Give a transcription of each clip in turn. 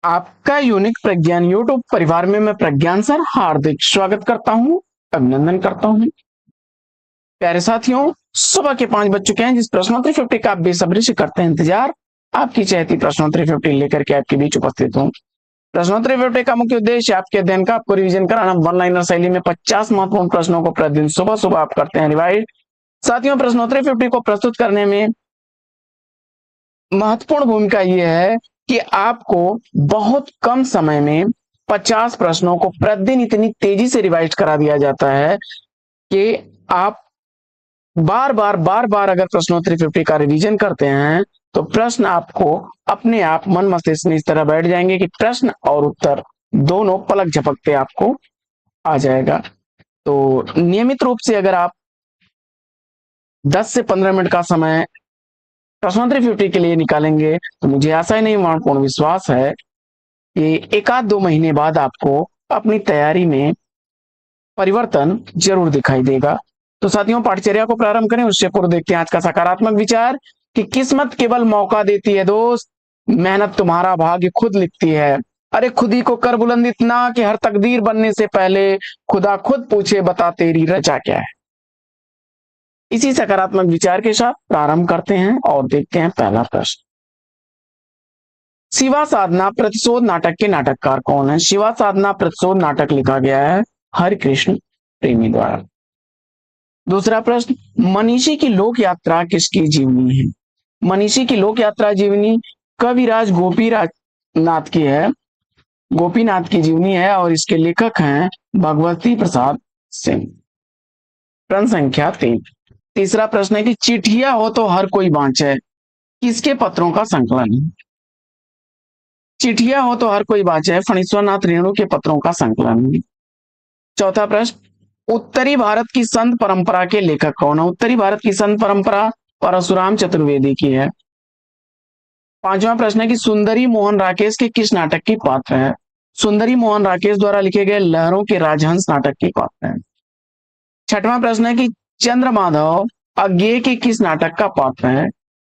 आपका यूनिक प्रज्ञान यूट्यूब परिवार में मैं प्रज्ञान सर हार्दिक स्वागत करता हूं, अभिनंदन करता हूं। प्यारे साथियों, सुबह के 5 बज चुके हैं। जिस प्रश्नोत्तरी 50 का आप बेसब्री से करते हैं इंतजार, आपकी चहती प्रश्नोत्तरी 50 लेकर के आपके बीच उपस्थित हूं। प्रश्नोत्तरी 50 का मुख्य उद्देश्य आपके अध्ययन का आपको रिवीजन कराना। वन लाइनर शैली में 50 महत्वपूर्ण प्रश्नों को प्रतिदिन सुबह सुबह आप करते हैं रिवाइज। साथियों, प्रश्नोत्तरी 50 को प्रस्तुत करने में महत्वपूर्ण भूमिका यह है कि आपको बहुत कम समय में 50 प्रश्नों को प्रतिदिन इतनी तेजी से रिवाइज करा दिया जाता है कि आप बार बार अगर प्रश्नोत्तरी 50 का रिवीजन करते हैं तो प्रश्न आपको अपने आप मन मस्तिष्क में इस तरह बैठ जाएंगे कि प्रश्न और उत्तर दोनों पलक झपकते आपको आ जाएगा। तो नियमित रूप से अगर आप 10 से 15 मिनट का समय प्रश्नोत्तरी 50 के लिए निकालेंगे तो मुझे आशा ही नहीं पूर्ण विश्वास है कि 1-2 महीने बाद आपको अपनी तैयारी में परिवर्तन जरूर दिखाई देगा। तो साथियों, पाठचर्या को प्रारंभ करें उससे पूर्व देखते हैं आज का सकारात्मक विचार कि किस्मत केवल मौका देती है दोस्त, मेहनत तुम्हारा भाग्य खुद लिखती है। अरे खुद ही को कर बुलंद इतना कि हर तकदीर बनने से पहले खुदा खुद पूछे बता तेरी रजा क्या है। इसी सकारात्मक विचार के साथ प्रारंभ करते हैं और देखते हैं पहला प्रश्न। शिवा साधना प्रतिशोध नाटक के नाटककार कौन है? शिवा साधना प्रतिशोध नाटक लिखा गया है हरिकृष्ण प्रेमी द्वारा। दूसरा प्रश्न, मनीषी की लोक यात्रा किसकी जीवनी है? मनीषी की लोक यात्रा जीवनी कविराज गोपीनाथ नाथ की है, गोपीनाथ की जीवनी है और इसके लेखक हैं भगवती प्रसाद सिंह। प्रश्न संख्या 3। तीसरा प्रश्न है कि चिट्ठिया हो तो हर कोई बाँचे किसके पत्रों का संकलन है? चिट्ठिया हो तो हर कोई बाँचे फणीश्वरनाथ रेणु के पत्रों का संकलन है। चौथा प्रश्न, उत्तरी भारत की संत परंपरा के लेखक कौन है? उत्तरी भारत की संत परंपरा परशुराम चतुर्वेदी की है। पांचवा प्रश्न है कि सुंदरी मोहन राकेश के किस नाटक की पात्र है? सुंदरी मोहन राकेश द्वारा लिखे गए लहरों के राजहंस नाटक की पात्र है। छठवां प्रश्न है कि चंद्रमाधव अज्ञेय के किस नाटक का पात्र है?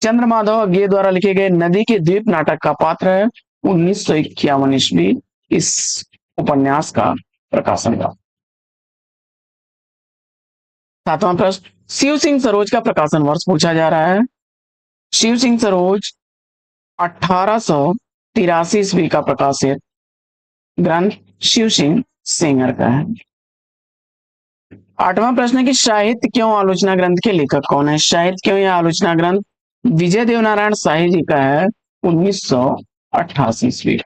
चंद्रमाधव अज्ञेय द्वारा लिखे गए नदी के द्वीप नाटक का पात्र है। 1951 ईस्वी इस उपन्यास का प्रकाशन हुआ। सातवां प्रश्न, शिव सिंह सरोज का प्रकाशन वर्ष पूछा जा रहा है। शिव सिंह सरोज 1883 ईस्वी का प्रकाशित ग्रंथ शिव सिंह सेंगर का है। आठवां प्रश्न है कि साहित्य क्यों आलोचना ग्रंथ के लेखक कौन है? साहित्य क्यों यह आलोचना ग्रंथ विजय देवनारायण शाही जी का है। 1988 ईस्वी।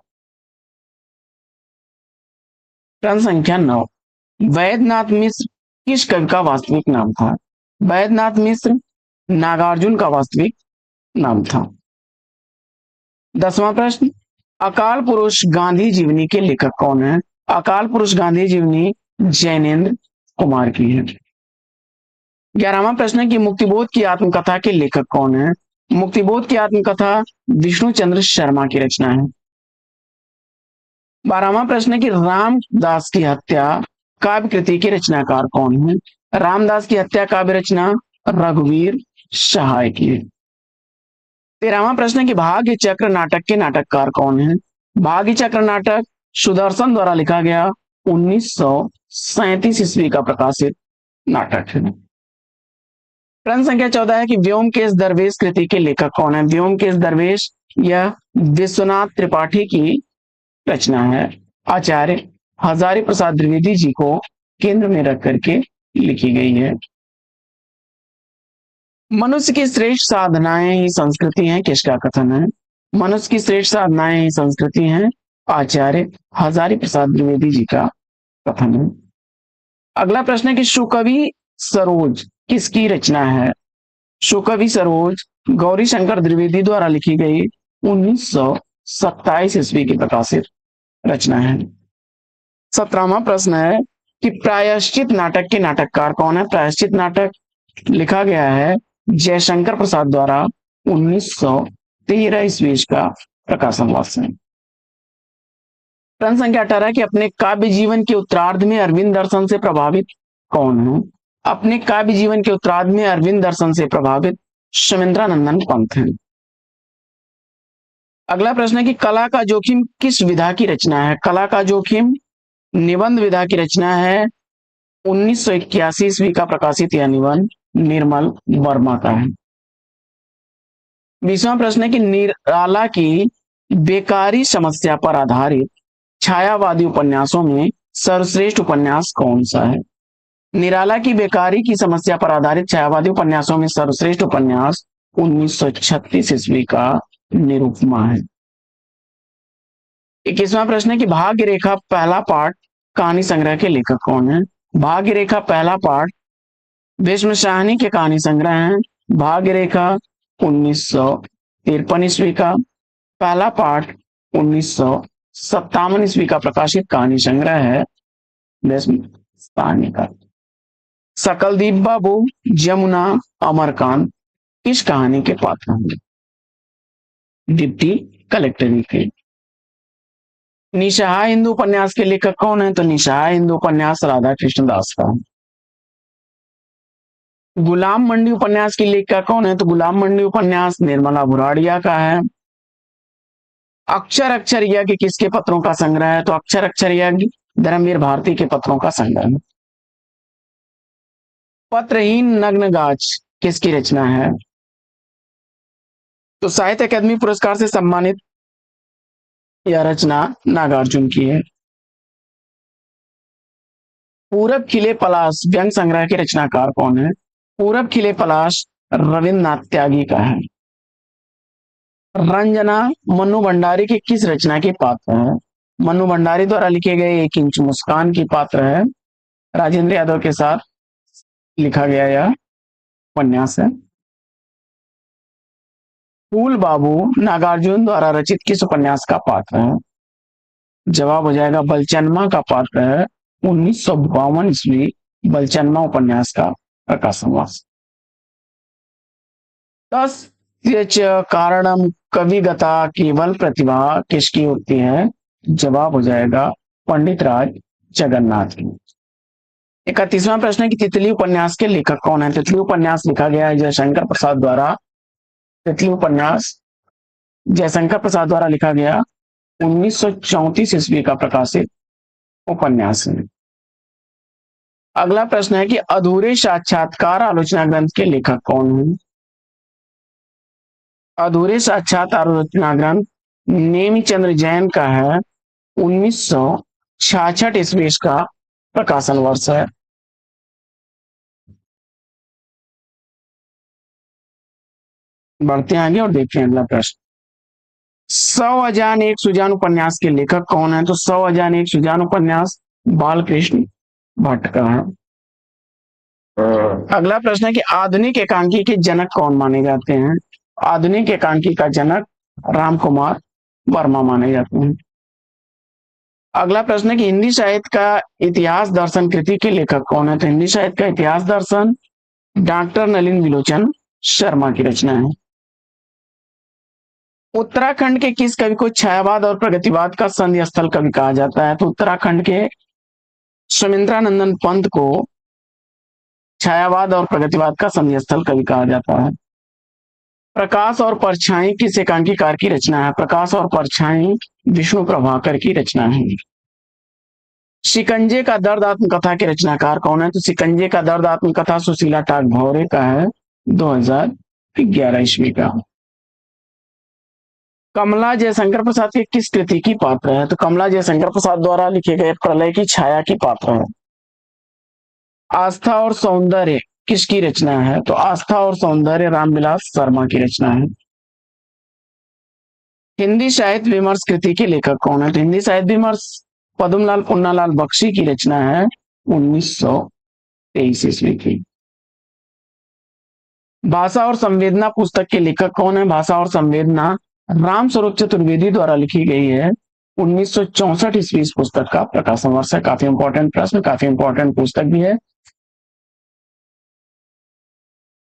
प्रश्न संख्या 9, वैद्यनाथ मिश्र किस कवि का वास्तविक नाम था? वैद्यनाथ मिश्र नागार्जुन का वास्तविक नाम था। 10वां प्रश्न, अकाल पुरुष गांधी जीवनी के लेखक कौन है? अकाल पुरुष गांधी जीवनी जैनेन्द्र कुमार की है। 11वां प्रश्न है कि मुक्तिबोध की आत्मकथा के लेखक कौन है? मुक्तिबोध की आत्मकथा विष्णुचंद्र शर्मा की रचना है। 12वां प्रश्न है कि रामदास की हत्या काव्य कृति के रचनाकार कौन है? रामदास की हत्या काव्य रचना रघुवीर सहाय की है। 13वां प्रश्न है कि भाग्य चक्र नाटक के नाटककार कौन है? भाग्य चक्र नाटक सुदर्शन द्वारा लिखा गया 1937 ईस्वी का प्रकाशित नाटक है। प्रश्न संख्या 14 है कि व्योमकेश दरवेश कृति के लेखक कौन है? व्योमकेश दरवेश यह विश्वनाथ त्रिपाठी की रचना है। आचार्य हजारी प्रसाद द्विवेदी जी को केंद्र में रख करके लिखी गई है। मनुष्य की श्रेष्ठ साधनाएं ही संस्कृति हैं किसका कथन है? मनुष्य की श्रेष्ठ साधनाएं ही संस्कृति हैं, आचार्य हजारी प्रसाद द्विवेदी जी का कथन है। अगला प्रश्न है कि सुकवि सरोज किसकी रचना है? सुकवि सरोज गौरी शंकर द्विवेदी द्वारा लिखी गई 1927 ईस्वी की प्रकाशित रचना है। 17वां प्रश्न है कि प्रायश्चित नाटक के नाटककार कौन है? प्रायश्चित नाटक लिखा गया है जयशंकर प्रसाद द्वारा 1913 ईस्वी का प्रकाशन वर्ष है। प्रश्न संख्या 18 कि अपने काव्य जीवन के उत्तरार्ध में अरविंद दर्शन से प्रभावित कौन है? अपने काव्य जीवन के उत्तरार्ध में अरविंद दर्शन से प्रभावित शमिंद्रानंदन पंत हैं। अगला प्रश्न है कि कला का जोखिम किस विधा की रचना है? कला का जोखिम निबंध विधा की रचना है। 1981 ईस्वी का प्रकाशित यह निबंध निर्मल वर्मा का है। 20वां प्रश्न है कि निराला की बेकारी समस्या पर आधारित छायावादी उपन्यासों में सर्वश्रेष्ठ उपन्यास कौन सा है? निराला की बेकारी की समस्या पर आधारित छायावादी उपन्यासों में सर्वश्रेष्ठ उपन्यास 1936 ईस्वी का निरुपमा है। 21वां प्रश्न है कि भाग्य रेखा पहला पाठ कहानी संग्रह के लेखक कौन है? भाग्य रेखा पहला पाठ भीष्म शाहनी के कहानी संग्रह है। भाग्य रेखा 1953 ईस्वी का, पहला पाठ 1957 ईस्वी का प्रकाशित कहानी संग्रह है भीष्म शाहनी का। सकलदीप बाबू, जमुना, अमरकांत किस कहानी के पात्र होंगे? डिप्टी कलेक्टर के। निशहा हिंदू उपन्यास के लेखक कौन है? तो निशहा हिंदू उपन्यास राधा कृष्ण दास का है। गुलाम मंडी उपन्यास की लेखिका कौन है? तो गुलाम मंडी उपन्यास निर्मला भुराड़िया का है। अक्षर अक्षर यज्ञ किसके पत्रों का संग्रह है? तो अक्षर अक्षर यज्ञ धर्मवीर भारती के पत्रों का संग्रह है। पत्रहीन नग्न गाछ किसकी रचना है? तो साहित्य अकादमी पुरस्कार से सम्मानित यह रचना नागार्जुन की है। पूरब खिले पलाश व्यंग संग्रह के रचनाकार कौन है? पूरब खिले पलाश रविन्द्रनाथ त्यागी का है। रंजना मन्नू भंडारी की किस रचना के पात्र है? मन्नू भंडारी द्वारा लिखे गए 1 इंच मुस्कान की पात्र है। राजेंद्र यादव के साथ लिखा गया यह उपन्यास है। फूल बाबू नागार्जुन द्वारा रचित किस उपन्यास का पात्र है? जवाब हो जाएगा बलचन्मा का पात्र है। 1952 ईस्वी बलचन्मा उपन्यास का प्रकाशन हुआ। 10 कारणम कविगता केवल प्रतिभा किसकी होती है? जवाब हो जाएगा पंडित राज जगन्नाथ की। 31वां प्रश्न है कि तितली उपन्यास के लेखक कौन है? तितली उपन्यास लिखा गया है जयशंकर प्रसाद द्वारा। तितली उपन्यास जयशंकर प्रसाद द्वारा लिखा गया 1934 ईस्वी का प्रकाशित उपन्यास है। अगला प्रश्न है कि अधूरे साक्षात्कार आलोचना ग्रंथ के लेखक कौन है? अधूरे साक्षात आलोचना ग्रंथ नेमिचंद्र जैन का है। 1966 ईस्वी का प्रकाशन वर्ष है। बढ़ते हैं आगे और देखते हैं अगला प्रश्न। 100 अजान एक सुजान उपन्यास के लेखक कौन है? तो 100 अजान एक सुजान उपन्यास बालकृष्ण भट्ट का है। अगला प्रश्न है कि आधुनिक एकांकी के जनक कौन माने जाते हैं? आधुनिक एकांकी का जनक राम कुमार वर्मा माने जाते हैं। अगला प्रश्न है कि हिंदी साहित्य का इतिहास दर्शन कृति के लेखक कौन है? तो हिंदी साहित्य का इतिहास दर्शन डॉक्टर नलिन विलोचन शर्मा की रचना है। उत्तराखंड के किस कवि को छायावाद और प्रगतिवाद का संधि स्थल कवि कहा जाता है? तो उत्तराखंड के सुमिंद्रानंदन पंत को छायावाद और प्रगतिवाद का संधि स्थल कवि कहा जाता है। प्रकाश और परछाई किस एकांकीकार की रचना है? प्रकाश और परछाई विष्णु प्रभाकर की रचना है। शिकंजे का दर्द आत्मकथा के रचनाकार कौन है? तो शिकंजे का दर्द आत्मकथा सुशीला टाक भौरे का है, 2011 ईस्वी का। कमला जयशंकर प्रसाद की किस कृति की पात्र है? तो कमला जयशंकर प्रसाद द्वारा लिखे गए प्रलय की छाया की पात्र है। आस्था और सौंदर्य किसकी रचना है? तो आस्था और सौंदर्य रामविलास शर्मा की रचना है। हिंदी साहित्य विमर्श कृति के लेखक कौन है? तो हिंदी साहित्य विमर्श पद्मलाल पुन्नालाल बख्शी की रचना है, 1923 ईस्वी की। भाषा और संवेदना पुस्तक के लेखक कौन है? भाषा और संवेदना राम स्वरूप चतुर्वेदी द्वारा लिखी गई है, 1964 ईस्वी इस पुस्तक का प्रकाशन वर्ष है। काफी इंपॉर्टेंट प्रश्न, काफी इंपॉर्टेंट पुस्तक भी है।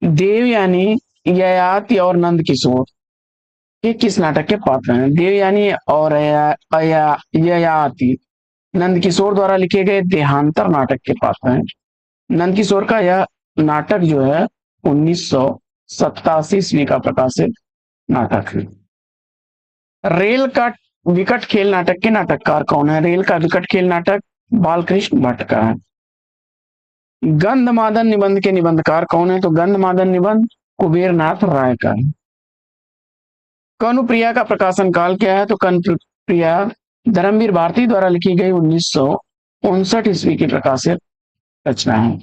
देवयानी ययाति और नंद किशोर ये किस नाटक के पात्र हैं? देवयानी और ययाति नंद किशोर द्वारा लिखे गए देहांतर नाटक के पात्र हैं। नंद किशोर का यह नाटक जो है 1987 ईस्वी का प्रकाशित नाटक है। रेल का विकट खेल नाटक के नाटककार कौन है? रेल का विकट खेल नाटक बालकृष्ण भट्ट का है। गंधमादन निबंध के निबंधकार कौन है? तो गंधमादन निबंध कुबेरनाथ राय का है। कनुप्रिया का प्रकाशन काल क्या है? तो कनुप्रिया धर्मवीर भारती द्वारा लिखी गई 1959 ईस्वी की प्रकाशित रचना है।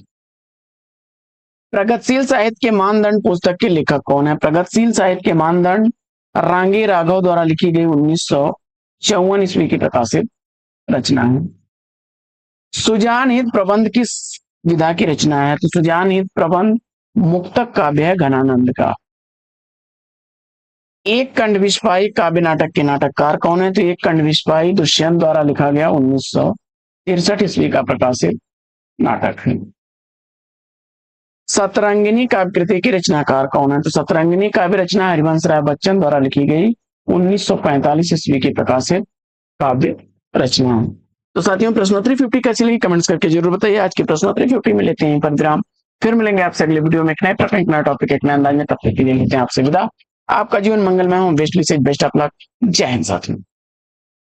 प्रगतिशील साहित्य के मानदंड पुस्तक के लेखक कौन है? प्रगतिशील साहित्य के मानदंड रांगी राघव द्वारा लिखी गई 1954 ईस्वी की प्रकाशित रचना है। सुजान हित प्रबंध किस विधा की रचना है? तो सुजान हित प्रबंध मुक्तक काव्य है घनानंद का। एक खंड विस्पाई काव्य नाटक के नाटककार कौन है? तो एक खंड विस्पाई दुष्यंत द्वारा लिखा गया 1963 ईस्वी का प्रकाशित नाटक है। सतरंगिनी काव्य कृति की रचनाकार कौन है? तो सतरंगिनी काव्य रचना हरिवंश राय बच्चन द्वारा लिखी गई 1945 ईस्वी की प्रकाशित काव्य रचना है। तो साथियों, प्रश्नोत्तरी 50 कैसी लगी कमेंट्स करके जरूर बताइए। आज की प्रश्नोत्तरी 50 में लेते हैं पर विराम, फिर मिलेंगे आपसे अगले वीडियो में एक नए प्रश्न, एक नया टॉपिक, एक नए अंदाज में। तब तक के लिए लेते हैं आपसे विदा। आपका जीवन मंगलमय हो, बेस्ट विशेष बेस्ट ऑफ लक। जय हिंद साथियों।